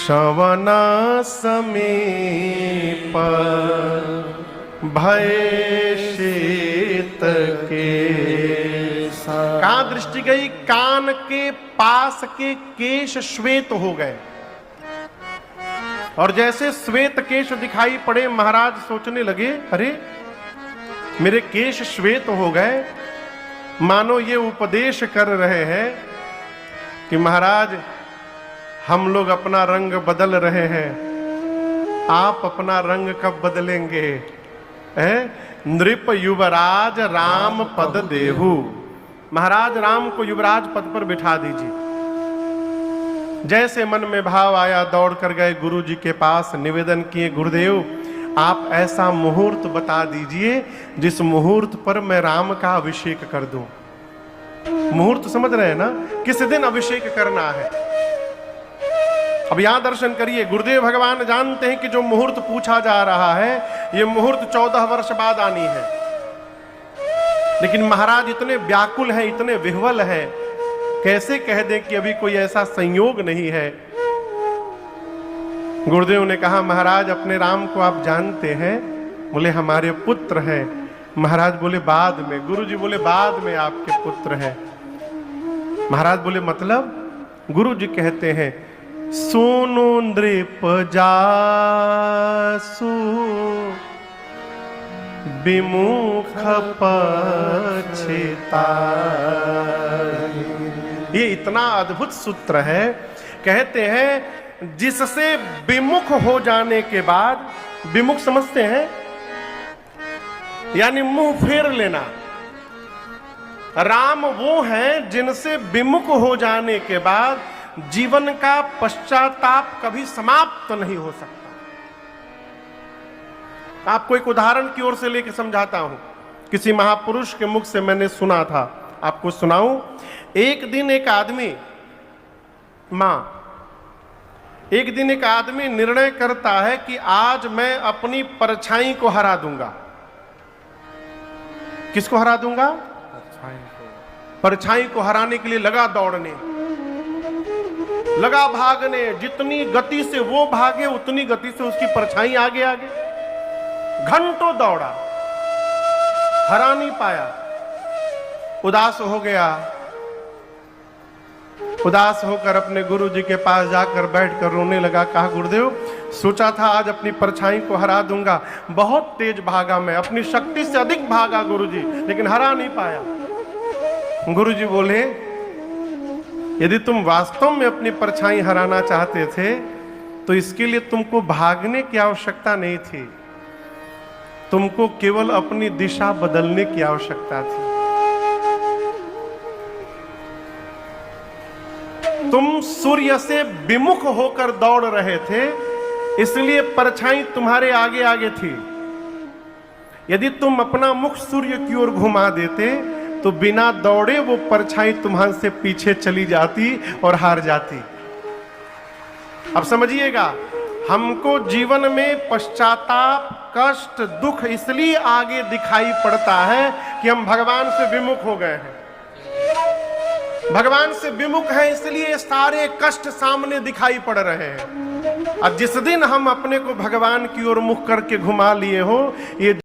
श्रवण समीप भय शीत के। कहां दृष्टि गई? कान के पास के केश श्वेत हो गए, और जैसे श्वेत केश दिखाई पड़े महाराज सोचने लगे, अरे मेरे केश श्वेत हो गए, मानो ये उपदेश कर रहे हैं कि महाराज हम लोग अपना रंग बदल रहे हैं, आप अपना रंग कब बदलेंगे? नृप युवराज राम पद देहु, महाराज राम को युवराज पद पर बिठा दीजिए। जैसे मन में भाव आया दौड़ कर गए गुरु जी के पास, निवेदन किए, गुरुदेव आप ऐसा मुहूर्त बता दीजिए जिस मुहूर्त पर मैं राम का अभिषेक कर दूं। मुहूर्त समझ रहे हैं ना, किस दिन अभिषेक करना है। अब यहां दर्शन करिए, गुरुदेव भगवान जानते हैं कि जो मुहूर्त पूछा जा रहा है यह मुहूर्त 14 वर्ष बाद आनी है, लेकिन महाराज इतने व्याकुल हैं, इतने विह्वल हैं, कैसे कह दें कि अभी कोई ऐसा संयोग नहीं है। गुरुदेव ने कहा, महाराज अपने राम को आप जानते हैं? बोले हमारे पुत्र हैं। महाराज बोले बाद में। गुरु जी बोले बाद में आपके पुत्र हैं। महाराज बोले मतलब? गुरु जी कहते हैं, सुनु नृप जासु विमुख पछिता। ये इतना अद्भुत सूत्र है। कहते हैं जिससे विमुख हो जाने के बाद, विमुख समझते हैं यानी मुंह फेर लेना, राम वो हैं जिनसे विमुख हो जाने के बाद जीवन का पश्चाताप कभी समाप्त नहीं हो सकता। आपको एक उदाहरण की ओर से लेकर समझाता हूं, किसी महापुरुष के मुख से मैंने सुना था, आपको सुनाऊं। एक दिन एक आदमी निर्णय करता है कि आज मैं अपनी परछाई को हरा दूंगा। किसको हरा दूंगा? परछाई को हराने के लिए लगा दौड़ने, लगा भागने। जितनी गति से वो भागे उतनी गति से उसकी परछाई आगे आगे। घंटों दौड़ा, हरा नहीं पाया। उदास हो गया, उदास होकर अपने गुरु जी के पास जाकर बैठकर रोने लगा। कहा, गुरुदेव सोचा था आज अपनी परछाई को हरा दूंगा, बहुत तेज भागा मैं, अपनी शक्ति से अधिक भागा गुरुजी, लेकिन हरा नहीं पाया। गुरुजी बोले, यदि तुम वास्तव में अपनी परछाई हराना चाहते थे तो इसके लिए तुमको भागने की आवश्यकता नहीं थी, तुमको केवल अपनी दिशा बदलने की आवश्यकता थी। तुम सूर्य से विमुख होकर दौड़ रहे थे, इसलिए परछाई तुम्हारे आगे आगे थी। यदि तुम अपना मुख सूर्य की ओर घुमा देते तो बिना दौड़े वो परछाई तुम्हारे से पीछे चली जाती और हार जाती। अब समझिएगा, हमको जीवन में पश्चाताप, कष्ट, दुख इसलिए आगे दिखाई पड़ता है कि हम भगवान से विमुख हो गए हैं। भगवान से विमुख है इसलिए सारे कष्ट सामने दिखाई पड़ रहे हैं। और जिस दिन हम अपने को भगवान की ओर मुख करके घुमा लिए हो, ये